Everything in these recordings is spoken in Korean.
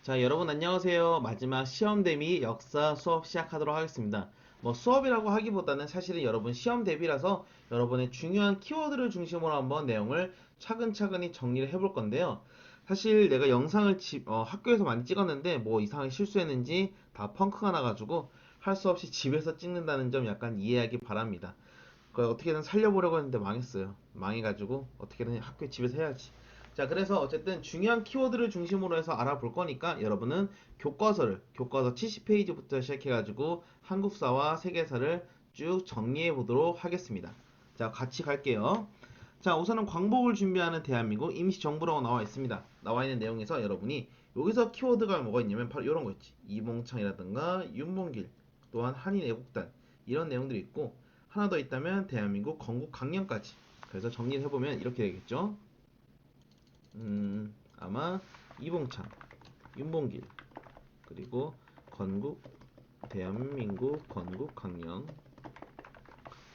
자, 여러분 안녕하세요. 마지막 시험 대비 역사 수업 시작하도록 하겠습니다. 수업이라고 하기보다는 사실은 여러분 시험 대비라서 여러분의 중요한 키워드를 중심으로 한번 내용을 차근차근히 정리를 해볼 건데요. 사실 내가 영상을 학교에서 많이 찍었는데 뭐 이상하게 실수했는지 다 펑크가 나가지고 할 수 없이 집에서 찍는다는 점 약간 이해하기 바랍니다. 그걸 어떻게든 살려보려고 했는데 망했어요. 망해가지고 어떻게든 학교에 집에서 해야지. 자, 그래서 어쨌든 중요한 키워드를 중심으로 해서 알아볼 거니까 여러분은 교과서 70페이지부터 시작해가지고 한국사와 세계사를 쭉 정리해 보도록 하겠습니다. 자, 같이 갈게요. 자, 우선은 광복을 준비하는 대한민국 임시정부라고 나와 있습니다. 나와 있는 내용에서 여러분이 여기서 키워드가 뭐가 있냐면 바로 이런 거 있지. 이몽창이라든가 윤봉길, 또한 한인애국단 이런 내용들이 있고 하나 더 있다면 대한민국 건국 강령까지. 그래서 정리를 해보면 이렇게 되겠죠. 아마 이봉창, 윤봉길, 그리고 건국, 대한민국 건국 강령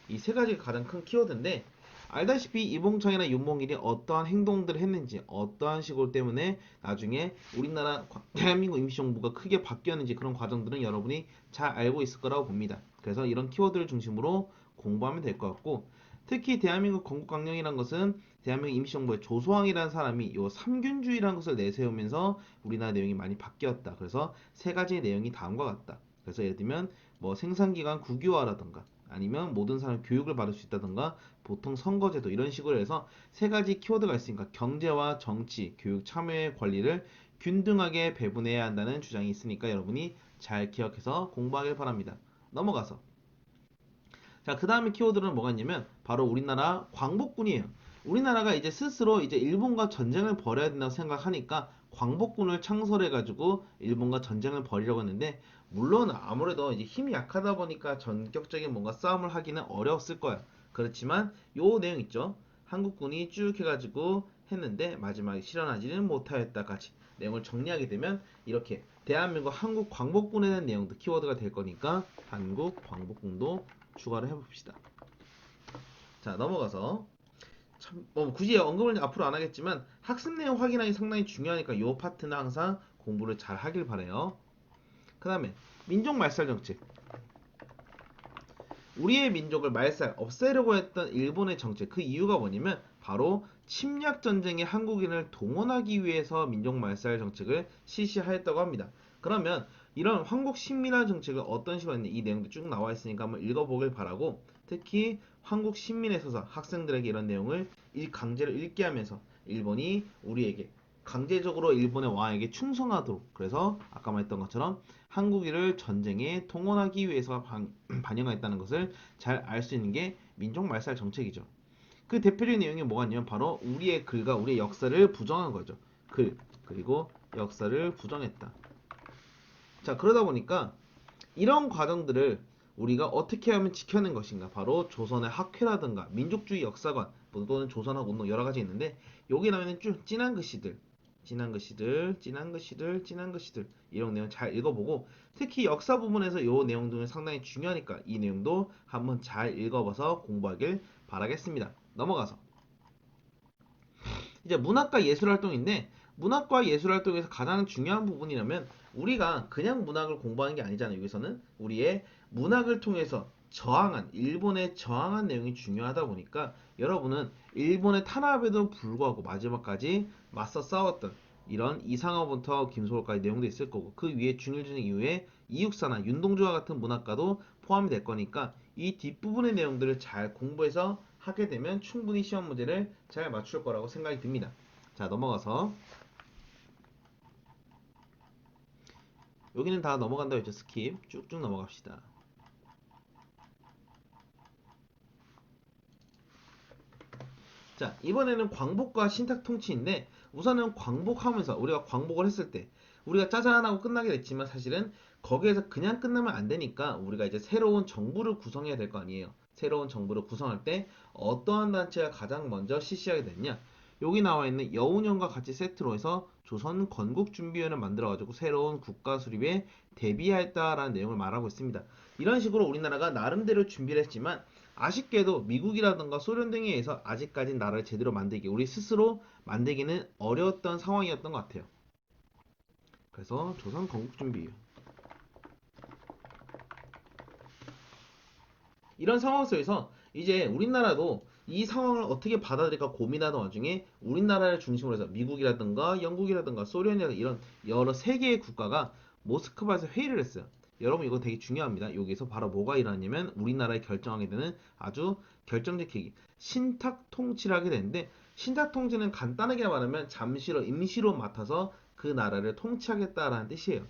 이 세 가지가 가장 큰 키워드인데 알다시피 이봉창이나 윤봉길이 어떠한 행동들을 했는지 어떠한 시골 때문에 나중에 우리나라 대한민국 임시정부가 크게 바뀌었는지 그런 과정들은 여러분이 잘 알고 있을 거라고 봅니다. 그래서 이런 키워드를 중심으로 공부하면 될 것 같고 특히 대한민국 건국강령이라는 것은 대한민국 임시정부의 조소왕이라는 사람이 요 삼균주의라는 것을 내세우면서 우리나라 내용이 많이 바뀌었다. 그래서 세 가지의 내용이 다음과 같다. 그래서 예를 들면 생산기관 국유화라든가 아니면 모든 사람 교육을 받을 수 있다든가 보통 선거제도 이런 식으로 해서 세 가지 키워드가 있으니까 경제와 정치, 교육 참여의 권리를 균등하게 배분해야 한다는 주장이 있으니까 여러분이 잘 기억해서 공부하길 바랍니다. 넘어가서 자, 그 다음에 키워드는 뭐가 있냐면 바로 우리나라 광복군이에요. 우리나라가 이제 스스로 이제 일본과 전쟁을 벌여야 된다고 생각하니까 광복군을 창설해가지고 일본과 전쟁을 벌이려고 했는데 물론 아무래도 이제 힘이 약하다 보니까 전격적인 뭔가 싸움을 하기는 어려웠을 거야. 그렇지만 요 내용 있죠. 한국군이 쭉 해가지고 했는데 마지막에 실현하지는 못하였다까지 내용을 정리하게 되면 이렇게 대한민국 한국 광복군에 대한 내용도 키워드가 될 거니까 한국 광복군도 추가를 해봅시다. 자, 넘어가서 굳이 언급을 앞으로 안 하겠지만 학습 내용 확인하기 상당히 중요하니까 이 파트는 항상 공부를 잘 하길 바래요. 그 다음에 민족 말살 정책. 우리의 민족을 말살, 없애려고 했던 일본의 정책, 그 이유가 뭐냐면 바로 침략 전쟁에 한국인을 동원하기 위해서 민족 말살 정책을 실시하였다고 합니다. 그러면 이런 한국 식민화 정책을 어떤 식으로 했는지 이 내용도 쭉 나와 있으니까 한번 읽어보길 바라고 특히 한국 식민에 서서 학생들에게 이런 내용을 강제로 읽게 하면서 일본이 우리에게 강제적으로 일본의 왕에게 충성하도록 그래서 아까 말했던 것처럼 한국인을 전쟁에 동원하기 위해서 반영했다는 것을 잘 알 수 있는 게 민족 말살 정책이죠. 그 대표적인 내용이 뭐가 있냐면 바로 우리의 글과 우리의 역사를 부정한 거죠. 글 그리고 역사를 부정했다. 자, 그러다 보니까 이런 과정들을 우리가 어떻게 하면 지켜낸 것인가? 바로 조선의 학회라든가 민족주의 역사관 또는 조선학 운동 여러 가지 있는데 여기 나오는 쭉 진한 글씨들, 진한 글씨들, 진한 글씨들, 진한 글씨들 이런 내용 잘 읽어보고 특히 역사 부분에서 이 내용 등은 상당히 중요하니까 이 내용도 한번 잘 읽어봐서 공부하길 바라겠습니다. 넘어가서 이제 문학과 예술활동인데 문학과 예술활동에서 가장 중요한 부분이라면 우리가 그냥 문학을 공부하는 게 아니잖아요. 여기서는 우리의 문학을 통해서 일본에 저항한 내용이 중요하다 보니까 여러분은 일본의 탄압에도 불구하고 마지막까지 맞서 싸웠던 이런 이상화부터 김소월까지 내용도 있을 거고 그 위에 중일전쟁 이후에 이육사나 윤동주와 같은 문학가도 포함이 될 거니까 이 뒷부분의 내용들을 잘 공부해서 하게 되면 충분히 시험 문제를 잘 맞출 거라고 생각이 듭니다. 자, 넘어가서 여기는 다 넘어간다고 했죠. 스킵 쭉쭉 넘어갑시다. 자, 이번에는 광복과 신탁 통치인데 우선은 광복하면서 우리가 광복을 했을 때 우리가 짜잔 하고 끝나게 됐지만 사실은 거기에서 그냥 끝나면 안 되니까 우리가 이제 새로운 정부를 구성해야 될 거 아니에요. 새로운 정부를 구성할 때 어떠한 단체가 가장 먼저 실시하게 됐냐? 여기 나와 있는 여운형과 같이 세트로 해서 조선 건국준비위원회를 만들어가지고 새로운 국가 수립에 대비했다라는 내용을 말하고 있습니다. 이런 식으로 우리나라가 나름대로 준비를 했지만 아쉽게도 미국이라든가 소련 등에 의해서 아직까지 나라를 제대로 만들기 우리 스스로 만들기는 어려웠던 상황이었던 것 같아요. 그래서 조선 건국 준비예요. 이런 상황 속에서 이제 우리나라도 이 상황을 어떻게 받아들일까 고민하는 와중에 우리나라를 중심으로 해서 미국이라든가 영국이라든가 소련이라든가 이런 여러 세계의 국가가 모스크바에서 회의를 했어요. 여러분 이거 되게 중요합니다. 여기서 바로 뭐가 일어났냐면 우리나라에 결정하게 되는 아주 결정적 계기 신탁 통치를 하게 되는데 신탁 통치는 간단하게 말하면 잠시로 임시로 맡아서 그 나라를 통치하겠다라는 뜻이에요.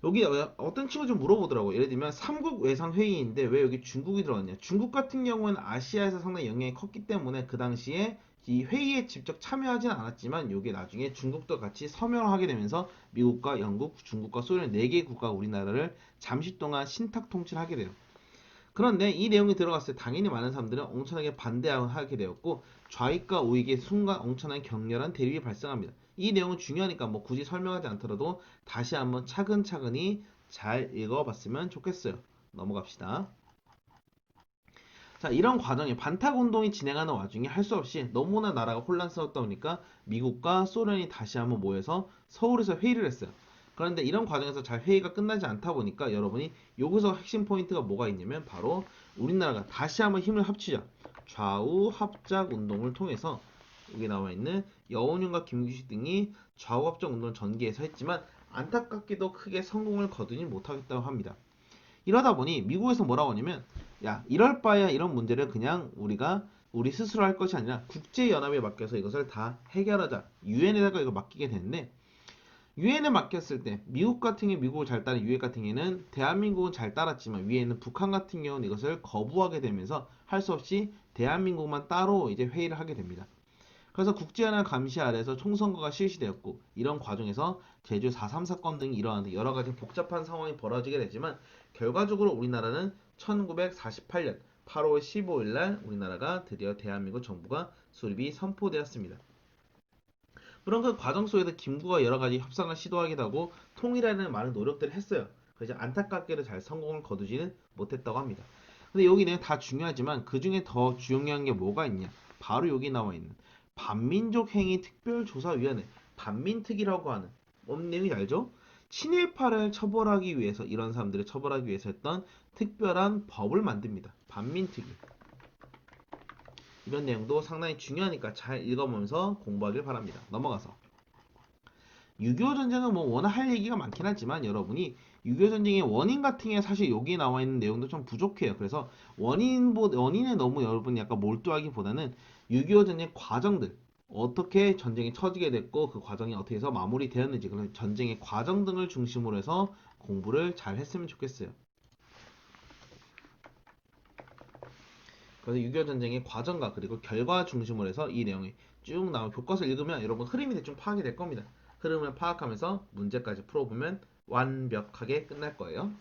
여기 어떤 친구가 좀 물어보더라고. 예를 들면 삼국 외상 회의인데 왜 여기 중국이 들어갔냐? 중국 같은 경우는 아시아에서 상당히 영향이 컸기 때문에 그 당시에 이 회의에 직접 참여하진 않았지만 이게 나중에 중국도 같이 서명을 하게 되면서 미국과 영국, 중국과 소련 4개 국가가 우리나라를 잠시 동안 신탁 통치를 하게 돼요. 그런데 이 내용이 들어갔을 때 당연히 많은 사람들은 엄청나게 반대하게 되었고 좌익과 우익의 순간 엄청난 격렬한 대립이 발생합니다. 이 내용은 중요하니까 뭐 굳이 설명하지 않더라도 다시 한번 차근차근히 잘 읽어봤으면 좋겠어요. 넘어갑시다. 자, 이런 과정에 반탁 운동이 진행하는 와중에 할 수 없이 너무나 나라가 혼란스럽다 보니까 미국과 소련이 다시 한번 모여서 서울에서 회의를 했어요. 그런데 이런 과정에서 잘 회의가 끝나지 않다 보니까 여러분이 여기서 핵심 포인트가 뭐가 있냐면 바로 우리나라가 다시 한번 힘을 합치자. 좌우 합작 운동을 통해서 여기 나와 있는 여원윤과 김규식 등이 좌우 합작 운동을 전개해서 했지만 안타깝게도 크게 성공을 거두지 못하겠다고 합니다. 이러다 보니 미국에서 뭐라고 하냐면 야 이럴 바에야 이런 문제를 그냥 우리 스스로 할 것이 아니라 국제연합에 맡겨서 이것을 다 해결하자. 유엔에다가 이거 맡기게 되는데 유엔에 맡겼을 때 미국 같은 경우 미국을 잘 따른 유엔 같은 경우에는 대한민국은 잘 따랐지만 위에는 북한 같은 경우는 이것을 거부하게 되면서 할 수 없이 대한민국만 따로 이제 회의를 하게 됩니다. 그래서 국제연합 감시 아래에서 총선거가 실시되었고 이런 과정에서 제주 4.3 사건 등이 일어나는데 여러 가지 복잡한 상황이 벌어지게 되지만 결과적으로 우리나라는 1948년 8월 15일 날 우리나라가 드디어 대한민국 정부가 수립이 선포되었습니다. 물론 그 과정 속에서 김구가 여러 가지 협상을 시도하기도 하고 통일하는 많은 노력들을 했어요. 그래서 안타깝게도 잘 성공을 거두지는 못했다고 합니다. 근데 여기는 다 중요하지만 그 중에 더 중요한 게 뭐가 있냐? 바로 여기 나와 있는 반민족 행위 특별조사위원회 반민특위라고 하는 뭔 내용인지 알죠? 친일파를 처벌하기 위해서 이런 사람들을 처벌하기 위해서 했던 특별한 법을 만듭니다. 반민특위. 이런 내용도 상당히 중요하니까 잘 읽어보면서 공부하길 바랍니다. 넘어가서 6.25 전쟁은 뭐 워낙 할 얘기가 많긴 하지만 여러분이 6.25 전쟁의 원인 같은 게 사실 여기 나와 있는 내용도 좀 부족해요. 그래서 원인에 너무 여러분이 약간 몰두하기보다는 6.25 전쟁 과정들 어떻게 전쟁이 처지게 됐고 그 과정이 어떻게 해서 마무리되었는지 그런 전쟁의 과정 등을 중심으로 해서 공부를 잘 했으면 좋겠어요. 그래서 6.25 전쟁의 과정과 그리고 결과 중심으로 해서 이 내용이 쭉 나온 교과서 읽으면 여러분 흐름이 좀 파악이 될 겁니다. 흐름을 파악하면서 문제까지 풀어보면 완벽하게 끝날 거예요.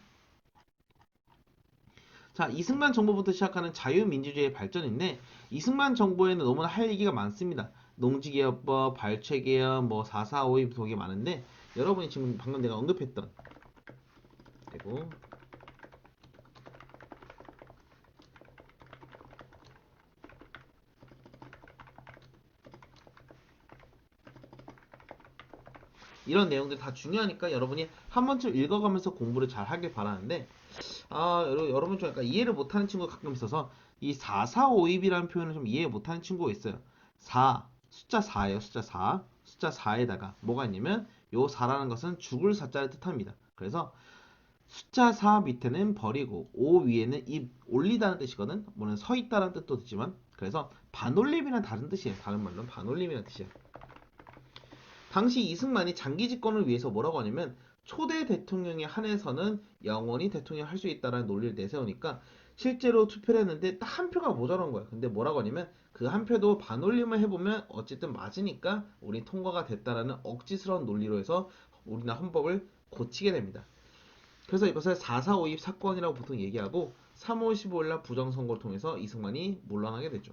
자, 이승만 정부부터 시작하는 자유민주주의의 발전인데 이승만 정부에는 너무나 할 얘기가 많습니다. 농지개혁법, 발췌개혁, 뭐 4.4.5입 되게 많은데 여러분이 지금 방금 내가 언급했던 그리고 이런 내용들 다 중요하니까 여러분이 한 번쯤 읽어가면서 공부를 잘 하길 바라는데 여러분 좀 약간 이해를 못하는 친구가 가끔 있어서 이 4.4.5입이라는 표현을 좀 이해 못하는 친구가 있어요. 4, 숫자 4예요. 숫자 4. 숫자 4에다가 뭐가 있냐면 요 4라는 것은 죽을 4자를 뜻합니다. 그래서 숫자 4 밑에는 버리고 5 위에는 입 올리다는 뜻이거든. 물론 서 있다는 뜻도 되지만 그래서 반올림이란 다른 뜻이에요. 다른 말로는 반올림이라는 뜻이에요. 당시 이승만이 장기 집권을 위해서 뭐라고 하냐면 초대 대통령에 한해서는 영원히 대통령 할 수 있다라는 논리를 내세우니까 실제로 투표를 했는데 딱 한 표가 모자란 거야. 근데 뭐라고 하냐면 그 한 표도 반올림을 해보면 어쨌든 맞으니까 우리 통과가 됐다라는 억지스러운 논리로 해서 우리나라 헌법을 고치게 됩니다. 그래서 이것을 4.4.5입 사건이라고 보통 얘기하고 3월 15일 날 부정선거를 통해서 이승만이 물러나게 되죠.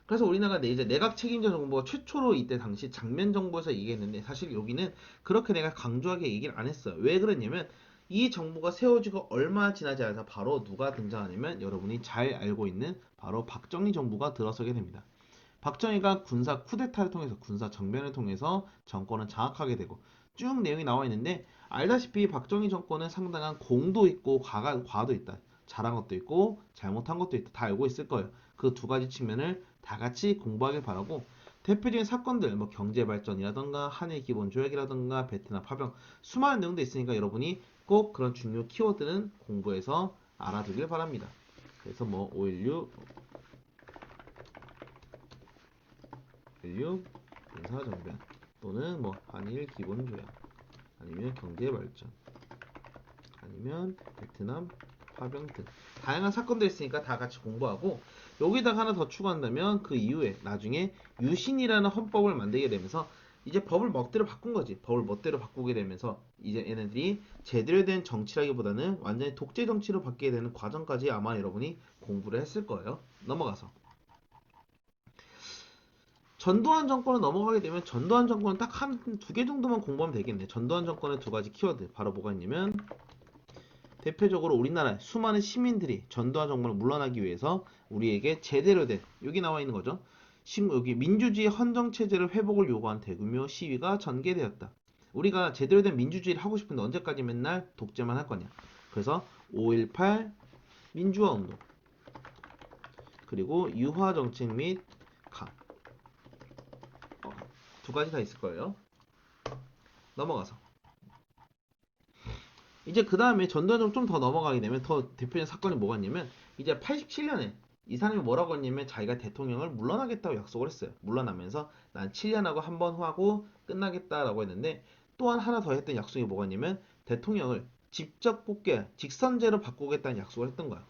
그래서 우리나라가 이제 내각 책임자 정부가 최초로 이때 당시 장면 정부에서 얘기했는데 사실 여기는 그렇게 내가 강조하게 얘기를 안 했어요. 왜 그러냐면 이 정부가 세워지고 얼마 지나지 않아서 바로 누가 등장하냐면 여러분이 잘 알고 있는 바로 박정희 정부가 들어서게 됩니다. 박정희가 군사 쿠데타를 통해서 군사 정변을 통해서 정권을 장악하게 되고 쭉 내용이 나와 있는데 알다시피 박정희 정권은 상당한 공도 있고 과도 있다. 잘한 것도 있고 잘못한 것도 있다. 다 알고 있을 거예요. 그 두 가지 측면을 다 같이 공부하길 바라고 대표적인 사건들 뭐 경제 발전이라던가 한일 기본 조약이라던가 베트남 파병 수많은 내용도 있으니까 여러분이 꼭 그런 중요 키워드는 공부해서 알아두길 바랍니다. 그래서 뭐 5.16 군사정변 또는 뭐 한일 기본 조약 아니면 경제 발전 아니면 베트남 파병 등 다양한 사건들이 있으니까 다 같이 공부하고 여기다가 하나 더 추가한다면 그 이후에 나중에 유신이라는 헌법을 만들게 되면서 이제 법을 멋대로 바꾼 거지. 법을 멋대로 바꾸게 되면서 이제 얘네들이 제대로 된 정치라기보다는 완전히 독재 정치로 바뀌게 되는 과정까지 아마 여러분이 공부를 했을 거예요. 넘어가서 전두환 정권을 넘어가게 되면 전두환 정권은 딱 한 두 개 정도만 공부하면 되겠네. 전두환 정권의 두 가지 키워드 바로 뭐가 있냐면 대표적으로 우리나라의 수많은 시민들이 전두환 정권을 물러나기 위해서 우리에게 제대로 된 여기 나와 있는 거죠. 여기 민주주의 헌정 체제를 회복을 요구한 대규모 시위가 전개되었다. 우리가 제대로 된 민주주의를 하고 싶은데 언제까지 맨날 독재만 할 거냐. 그래서 5.18 민주화 운동 그리고 유화 정책 및 두 가지 다 있을 거예요. 넘어가서 이제 그 다음에 전두환 좀 더 넘어가게 되면 더 대표적인 사건이 뭐가 있냐면 이제 87년에 이 사람이 뭐라고 했냐면 자기가 대통령을 물러나겠다고 약속을 했어요. 물러나면서 난 7년하고 한 번 하고 끝나겠다라고 했는데 또한 하나 더 했던 약속이 뭐가 있냐면 대통령을 직접 뽑게 직선제로 바꾸겠다는 약속을 했던 거야.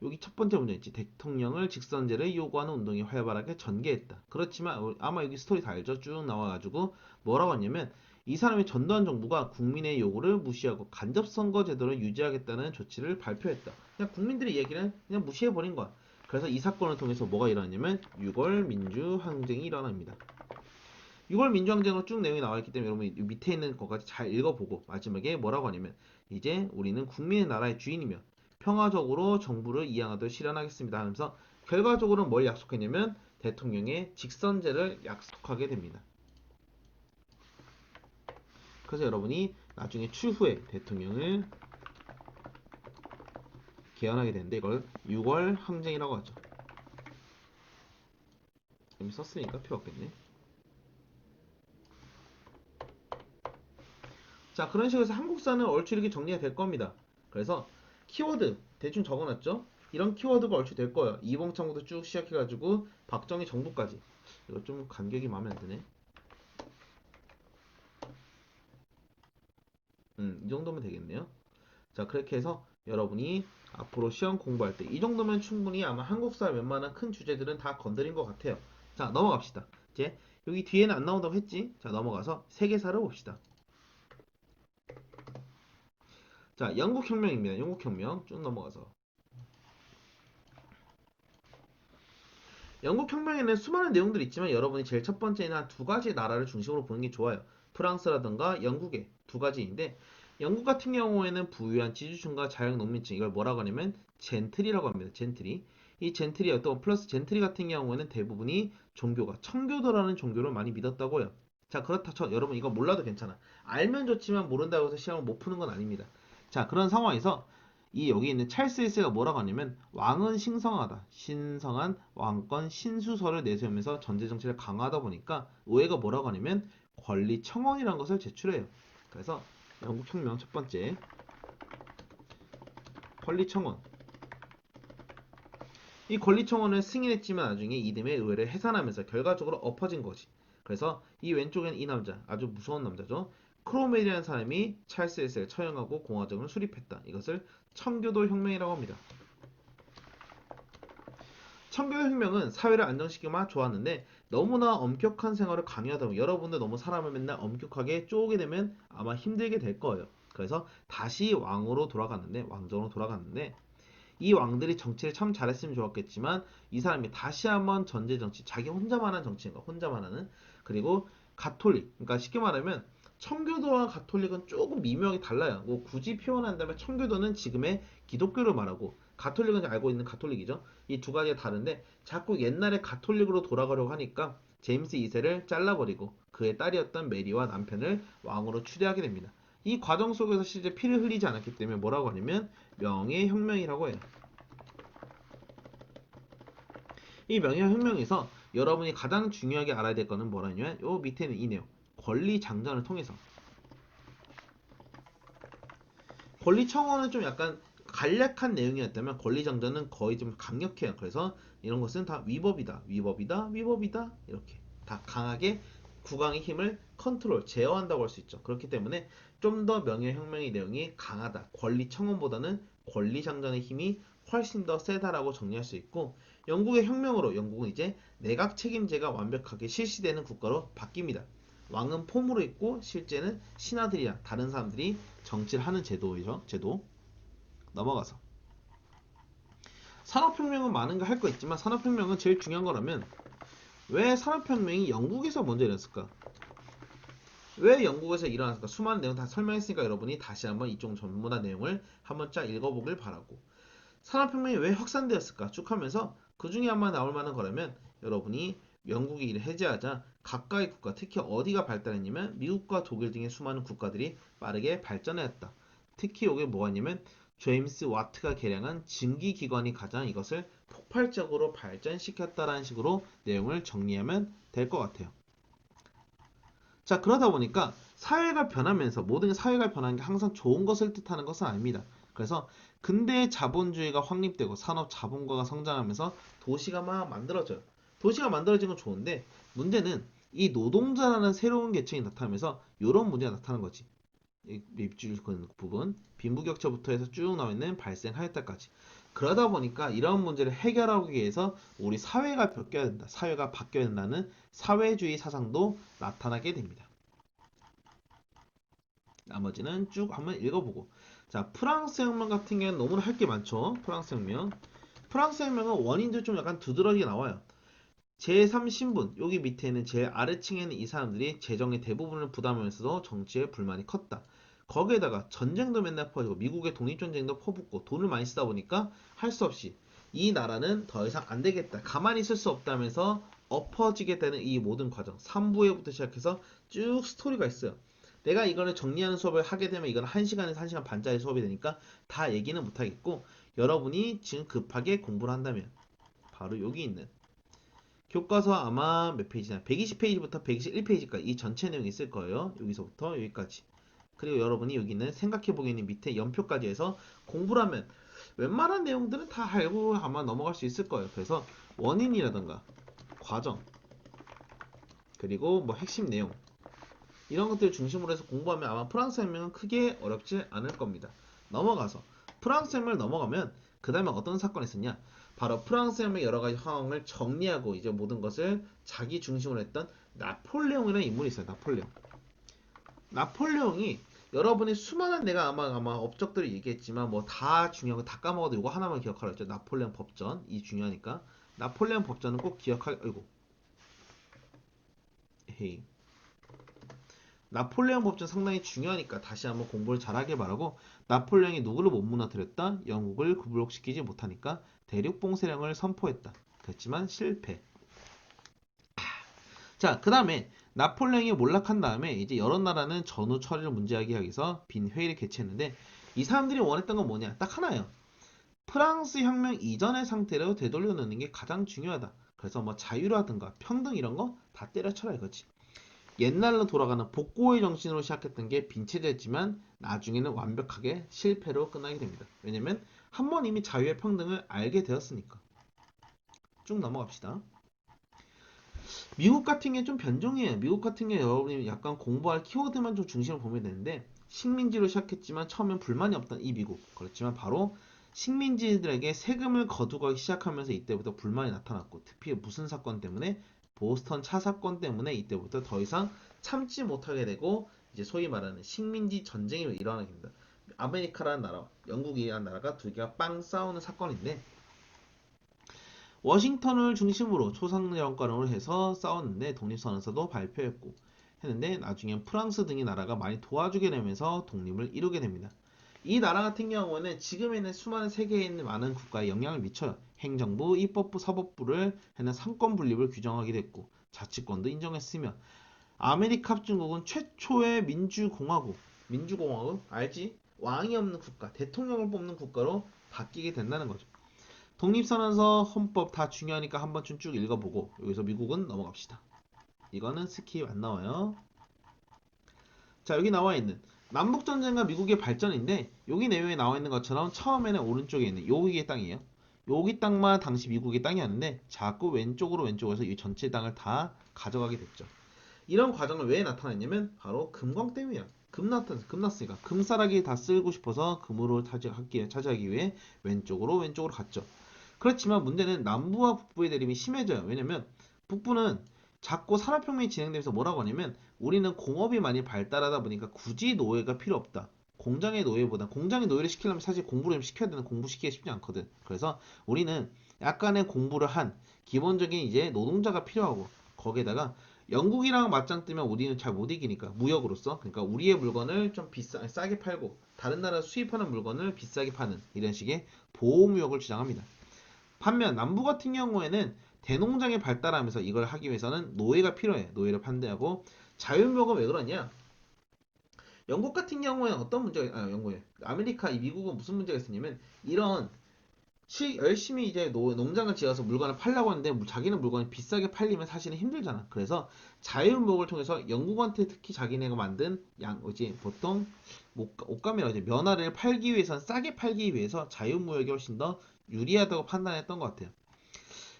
여기 첫 번째 문제 있지. 대통령을 직선제를 요구하는 운동이 활발하게 전개했다. 그렇지만 아마 여기 스토리 다 알죠? 쭉 나와가지고 뭐라고 했냐면 이 사람이 전두환 정부가 국민의 요구를 무시하고 간접선거 제도를 유지하겠다는 조치를 발표했다. 그냥 국민들의 얘기를 그냥 무시해버린 거야. 그래서 이 사건을 통해서 뭐가 일어났냐면 6월 민주항쟁이 일어납니다. 6월 민주항쟁으로 쭉 내용이 나와 있기 때문에 여러분이 밑에 있는 것까지 잘 읽어보고 마지막에 뭐라고 하냐면 이제 우리는 국민의 나라의 주인이며 평화적으로 정부를 이양하도록 실현하겠습니다 하면서 결과적으로 뭘 약속했냐면 대통령의 직선제를 약속하게 됩니다. 그래서 여러분이 나중에 추후에 대통령을 개헌하게 되는데 이걸 6월 항쟁이라고 하죠. 이미 썼으니까 필요 없겠네. 자, 그런 식으로 해서 한국사는 얼추 이렇게 정리가 될 겁니다. 그래서 키워드 대충 적어놨죠? 이런 키워드가 얼추 될 거예요. 이봉창부터 쭉 시작해가지고 박정희 정부까지. 이거 좀 간격이 마음에 안 드네. 이 정도면 되겠네요. 자, 그렇게 해서 여러분이 앞으로 시험 공부할 때 이 정도면 충분히 아마 한국사 웬만한 큰 주제들은 다 건드린 것 같아요. 자, 넘어갑시다. 이제 여기 뒤에는 안 나온다고 했지? 자, 넘어가서 세계사를 봅시다. 자, 영국혁명입니다. 영국혁명 쭉 넘어가서 영국혁명에는 수많은 내용들이 있지만 여러분이 제일 첫 번째는 한 두 가지 나라를 중심으로 보는 게 좋아요. 프랑스라든가 영국의 두 가지인데 영국 같은 경우에는 부유한 지주층과 자영농민층 이걸 뭐라고 하냐면 젠틀이라고 합니다. 젠틀이 이 젠틀이 어떤 플러스 젠틀이 같은 경우에는 대부분이 종교가 청교도라는 종교를 많이 믿었다고요. 자 그렇다 쳐 여러분 이거 몰라도 괜찮아. 알면 좋지만 모른다고 해서 시험을 못 푸는 건 아닙니다. 자 그런 상황에서 이 여기 있는 찰스 1세가 뭐라고 하냐면 왕은 신성하다. 신성한 왕권 신수설을 내세우면서 전제 정치를 강화하다 보니까 의회가 뭐라고 하냐면 권리 청원이라는 것을 제출해요. 그래서 영국 혁명 첫 번째 권리 청원. 이 권리 청원을 승인했지만 나중에 이듬해 의회를 해산하면서 결과적으로 엎어진 거지. 그래서 이 왼쪽엔 이 남자 아주 무서운 남자죠. 크로멜이라는 사람이 찰스 1세를 처형하고 공화정을 수립했다. 이것을 청교도 혁명이라고 합니다. 청교도 혁명은 사회를 안정시키기만 좋았는데 너무나 엄격한 생활을 강요하다 보면 여러분들 너무 사람을 맨날 엄격하게 쪼게 되면 아마 힘들게 될 거예요. 그래서 다시 왕으로 돌아갔는데 왕정으로 돌아갔는데 이 왕들이 정치를 참 잘했으면 좋았겠지만 이 사람이 다시 한번 전제 정치 자기 혼자만 한 정치인가 혼자만 하는 그리고 가톨릭 그러니까 쉽게 말하면 청교도와 가톨릭은 조금 미묘하게 달라요. 뭐 굳이 표현한다면 청교도는 지금의 기독교를 말하고 가톨릭은 이제 알고 있는 가톨릭이죠. 이 두 가지가 다른데 자꾸 옛날에 가톨릭으로 돌아가려고 하니까 제임스 2세를 잘라버리고 그의 딸이었던 메리와 남편을 왕으로 추대하게 됩니다. 이 과정 속에서 실제 피를 흘리지 않았기 때문에 뭐라고 하냐면 명예혁명이라고 해요. 이 명예혁명에서 여러분이 가장 중요하게 알아야 될 거는 뭐라냐면 요 밑에는 이 내용. 권리장전을 통해서. 권리청원은 좀 약간 간략한 내용이었다면 권리장전은 거의 좀 강력해요. 그래서 이런 것은 다 위법이다, 위법이다, 위법이다 이렇게 다 강하게 국왕의 힘을 컨트롤, 제어한다고 할 수 있죠. 그렇기 때문에 좀 더 명예혁명의 내용이 강하다. 권리청원보다는 권리장전의 힘이 훨씬 더 세다라고 정리할 수 있고 영국의 혁명으로 영국은 이제 내각 책임제가 완벽하게 실시되는 국가로 바뀝니다. 왕은 폼으로 있고 실제는 신하들이나 다른 사람들이 정치를 하는 제도이죠. 제도. 넘어가서 산업혁명은 많은 거 할 거 있지만 산업혁명은 제일 중요한 거라면 왜 산업혁명이 영국에서 먼저 일어났을까? 왜 영국에서 일어났을까? 수많은 내용 다 설명했으니까 여러분이 다시 한번 이쪽 전문화 내용을 한번 쫙 읽어보길 바라고 산업혁명이 왜 확산되었을까? 쭉 하면서 그 중에 아마 나올 만한 거라면 여러분이 영국이 이를 해제하자 가까이 국가, 특히 어디가 발달했냐면 미국과 독일 등의 수많은 국가들이 빠르게 발전하였다. 특히 이게 뭐가 있냐면 제임스 와트가 개량한 증기기관이 가장 이것을 폭발적으로 발전시켰다라는 식으로 내용을 정리하면 될 것 같아요. 자, 그러다 보니까 사회가 변하면서 모든 사회가 변하는 게 항상 좋은 것을 뜻하는 것은 아닙니다. 그래서 근대 자본주의가 확립되고 산업 자본가가 성장하면서 도시가 막 만들어져요. 도시가 만들어진 건 좋은데 문제는 이 노동자라는 새로운 계층이 나타나면서 이런 문제가 나타나는 거지. 입줄 부분 빈부격차부터 해서 쭉 나와 있는 발생하였다까지. 그러다 보니까 이런 문제를 해결하기 위해서 우리 사회가 바뀌어야 된다. 사회가 바뀌어야 된다는 사회주의 사상도 나타나게 됩니다. 나머지는 쭉 한번 읽어보고. 자, 프랑스 혁명 같은 경우는 너무나 할 게 많죠. 프랑스 혁명. 프랑스 혁명은 원인도 좀 약간 두드러지게 나와요. 제3신분, 여기 밑에는 제일 아래층에는 이 사람들이 재정의 대부분을 부담하면서도 정치에 불만이 컸다. 거기에다가 전쟁도 맨날 퍼지고 미국의 독립전쟁도 퍼붓고 돈을 많이 쓰다 보니까 할 수 없이 이 나라는 더 이상 안 되겠다. 가만히 있을 수 없다면서 엎어지게 되는 이 모든 과정. 3부회부터 시작해서 쭉 스토리가 있어요. 내가 이거를 정리하는 수업을 하게 되면 이건 1시간에서 1시간 반짜리 수업이 되니까 다 얘기는 못하겠고 여러분이 지금 급하게 공부를 한다면 바로 여기 있는 교과서 아마 몇 페이지나 120페이지부터 121페이지까지 이 전체 내용이 있을 거예요. 여기서부터 여기까지. 그리고 여러분이 여기 있는 생각해보기는 밑에 연표까지 해서 공부를 하면 웬만한 내용들은 다 알고 아마 넘어갈 수 있을 거예요. 그래서 원인이라던가 과정 그리고 뭐 핵심 내용 이런 것들을 중심으로 해서 공부하면 아마 프랑스 혁명은 크게 어렵지 않을 겁니다. 넘어가서 프랑스 혁명을 넘어가면 그 다음에 어떤 사건이 있었냐? 바로 프랑스 혁명 여러 가지 상황을 정리하고 이제 모든 것을 자기 중심으로 했던 나폴레옹이라는 인물이 있어요. 나폴레옹. 나폴레옹이 여러분이 수많은 내가 아마 업적들을 얘기했지만 뭐 다 중요한 거 다 까먹어도 이거 하나만 기억하라 했죠. 나폴레옹 법전 이 중요하니까 나폴레옹 법전은 꼭 기억할. 아이고. 헤이. 나폴레옹 법전 상당히 중요하니까 다시 한번 공부를 잘하길 바라고 나폴레옹이 누구를 못 무너뜨렸다? 영국을 굴복시키지 못하니까 대륙봉쇄령을 선포했다. 그렇지만 실패. 자, 그 다음에 나폴레옹이 몰락한 다음에 이제 여러 나라는 전후 처리를 문제하기 위해서 빈 회의를 개최했는데 이 사람들이 원했던 건 뭐냐? 딱 하나예요. 프랑스 혁명 이전의 상태로 되돌려놓는 게 가장 중요하다. 그래서 뭐 자유라든가 평등 이런 거 다 때려쳐라 이거지. 옛날로 돌아가는 복고의 정신으로 시작했던 게 빈체제였지만 나중에는 완벽하게 실패로 끝나게 됩니다. 왜냐면 한 번 이미 자유의 평등을 알게 되었으니까. 쭉 넘어갑시다. 미국 같은 게 좀 변종이에요. 미국 같은 게 여러분이 약간 공부할 키워드만 좀 중심으로 보면 되는데 식민지로 시작했지만 처음엔 불만이 없던 이 미국. 그렇지만 바로 식민지들에게 세금을 거두기 시작하면서 이때부터 불만이 나타났고 특히 무슨 사건 때문에 보스턴 차 사건 때문에 이때부터 더 이상 참지 못하게 되고 이제 소위 말하는 식민지 전쟁이 일어나게 됩니다. 아메리카라는 나라, 영국이라는 나라가 두 개가 빵 싸우는 사건인데 워싱턴을 중심으로 초상정권으로 해서 싸웠는데 독립선언서도 발표했고 했는데 나중엔 프랑스 등의 나라가 많이 도와주게 되면서 독립을 이루게 됩니다. 이 나라 같은 경우는 지금에는 수많은 세계에 있는 많은 국가에 영향을 미쳐요. 행정부, 입법부, 사법부를 해는 상권 분립을 규정하게 됐고 자치권도 인정했으며 아메리카 합중국은 최초의 민주공화국 알지? 왕이 없는 국가, 대통령을 뽑는 국가로 바뀌게 된다는 거죠. 독립선언서, 헌법 다 중요하니까 한 번쯤 쭉 읽어보고 여기서 미국은 넘어갑시다. 이거는 스킵 안 나와요. 자, 여기 나와 있는 남북전쟁과 미국의 발전인데 여기 내용에 나와 있는 것처럼 처음에는 오른쪽에 있는 여기의 땅이에요. 여기 땅만 당시 미국의 땅이었는데 자꾸 왼쪽에서 이 전체 땅을 다 가져가게 됐죠. 이런 과정을 왜 나타났냐면 바로 금광 때문이야. 금 났으니까 금싸라기 다 쓸고 싶어서 금으로 차지하기 위해 왼쪽으로 갔죠. 그렇지만 문제는 남부와 북부의 대립이 심해져요. 왜냐면 북부는 자꾸 산업혁명이 진행되면서 뭐라고 하냐면 우리는 공업이 많이 발달하다 보니까 굳이 노예가 필요 없다. 공장의 노예를 시키려면 사실 공부를 시켜야 되는 공부시키기 쉽지 않거든. 그래서 우리는 약간의 공부를 한 기본적인 이제 노동자가 필요하고 거기에다가 영국이랑 맞짱 뜨면 우리는 잘 못 이기니까 무역으로서 그러니까 우리의 물건을 좀 싸게 팔고 다른 나라 수입하는 물건을 비싸게 파는 이런 식의 보호무역을 주장합니다. 반면 남부 같은 경우에는 대농장이 발달하면서 이걸 하기 위해서는 노예가 필요해. 노예를 판대하고 자유무역은 왜 그러냐? 영국 같은 경우에는 어떤 문제가 아메리카 이 미국은 무슨 문제가 있었냐면 이런 열심히 이제 농장을 지어서 물건을 팔려고 하는데 자기는 물건이 비싸게 팔리면 사실은 힘들잖아. 그래서 자유무역을 통해서 영국한테 특히 자기네가 만든 보통 옷감이라고 하죠. 면화를 팔기 위해서는 싸게 팔기 위해서 자유무역이 훨씬 더 유리하다고 판단했던 것 같아요.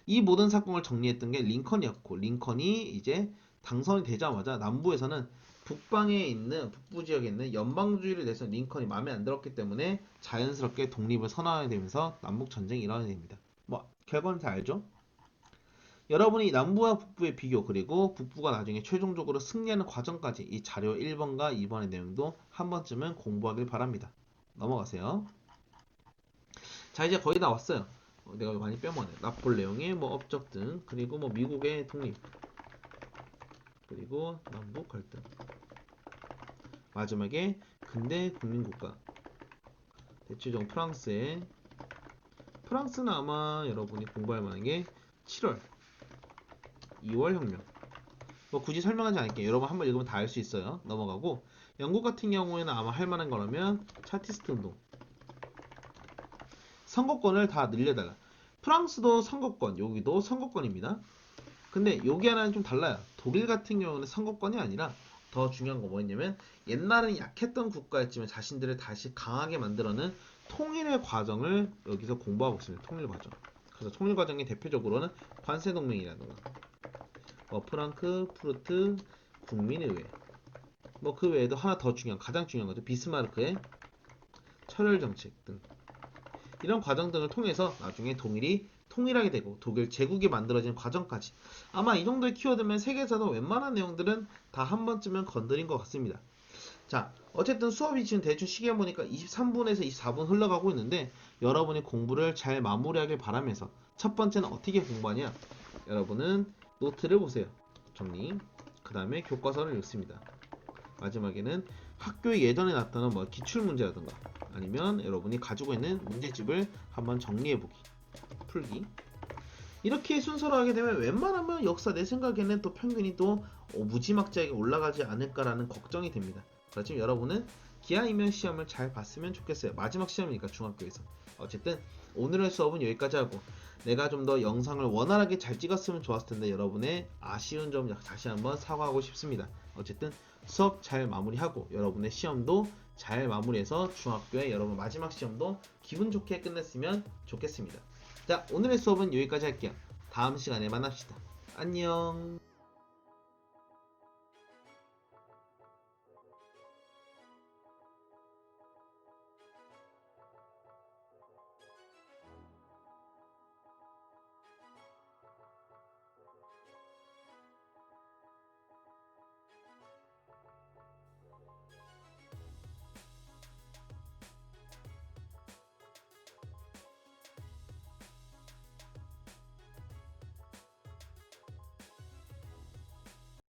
이 모든 사건을 정리했던 게 링컨이었고 링컨이 이제 당선이 되자마자 남부에서는 북부 지역에 있는 연방주의를 내서 링컨이 마음에 안 들었기 때문에 자연스럽게 독립을 선언하게 되면서 남북 전쟁이 일어나게 됩니다. 뭐 결과는 다 알죠? 여러분이 남부와 북부의 비교 그리고 북부가 나중에 최종적으로 승리하는 과정까지 이 자료 1번과 2번의 내용도 한 번쯤은 공부하길 바랍니다. 넘어가세요. 자, 이제 거의 다 왔어요. 내가 많이 빼먹었네. 나폴레옹의 뭐 업적 등 그리고 뭐 미국의 독립 그리고 남북 갈등 마지막에 근대 국민국가 대체적 프랑스는 아마 여러분이 공부할 만한 게 7월 2월 혁명 뭐 굳이 설명하지 않을게요. 여러분 한번 읽으면 다 알 수 있어요. 넘어가고 영국 같은 경우에는 아마 할 만한 거라면 차티스트 운동 선거권을 다 늘려달라. 프랑스도 선거권 여기도 선거권입니다. 근데 여기 하나는 좀 달라요. 독일 같은 경우는 선거권이 아니라 더 중요한 거 뭐였냐면 옛날에는 약했던 국가였지만 자신들을 다시 강하게 만들어낸 통일의 과정을 여기서 공부하고 있습니다. 통일 과정. 그래서 통일 과정의 대표적으로는 관세동맹이라든가 프랑크푸르트 국민의회 그 외에도 하나 더 가장 중요한 거죠. 비스마르크의 철혈 정책 등 이런 과정 등을 통해서 나중에 통일하게 되고 독일 제국이 만들어진 과정까지 아마 이 정도의 키워드면 세계에서도 웬만한 내용들은 다 한 번쯤은 건드린 것 같습니다. 자, 어쨌든 수업이 지금 대충 시계 보니까 23분에서 24분 흘러가고 있는데 여러분이 공부를 잘 마무리하길 바라면서 첫 번째는 어떻게 공부하냐? 여러분은 노트를 보세요. 정리. 그 다음에 교과서를 읽습니다. 마지막에는 학교에 예전에 나왔던 기출문제라든가 아니면 여러분이 가지고 있는 문제집을 한번 정리해보기 풀기 이렇게 순서로 하게 되면 웬만하면 역사 내 생각에는 또 평균이 또 무지막지하게 올라가지 않을까라는 걱정이 됩니다. 그렇지만 여러분은 기아이면 시험을 잘 봤으면 좋겠어요. 마지막 시험이니까 중학교에서. 어쨌든 오늘의 수업은 여기까지 하고 내가 좀 더 영상을 원활하게 잘 찍었으면 좋았을 텐데 여러분의 아쉬운 점 다시 한번 사과하고 싶습니다. 어쨌든 수업 잘 마무리하고 여러분의 시험도 잘 마무리해서 중학교에 여러분 마지막 시험도 기분 좋게 끝냈으면 좋겠습니다. 자, 오늘의 수업은 여기까지 할게요. 다음 시간에 만납시다. 안녕.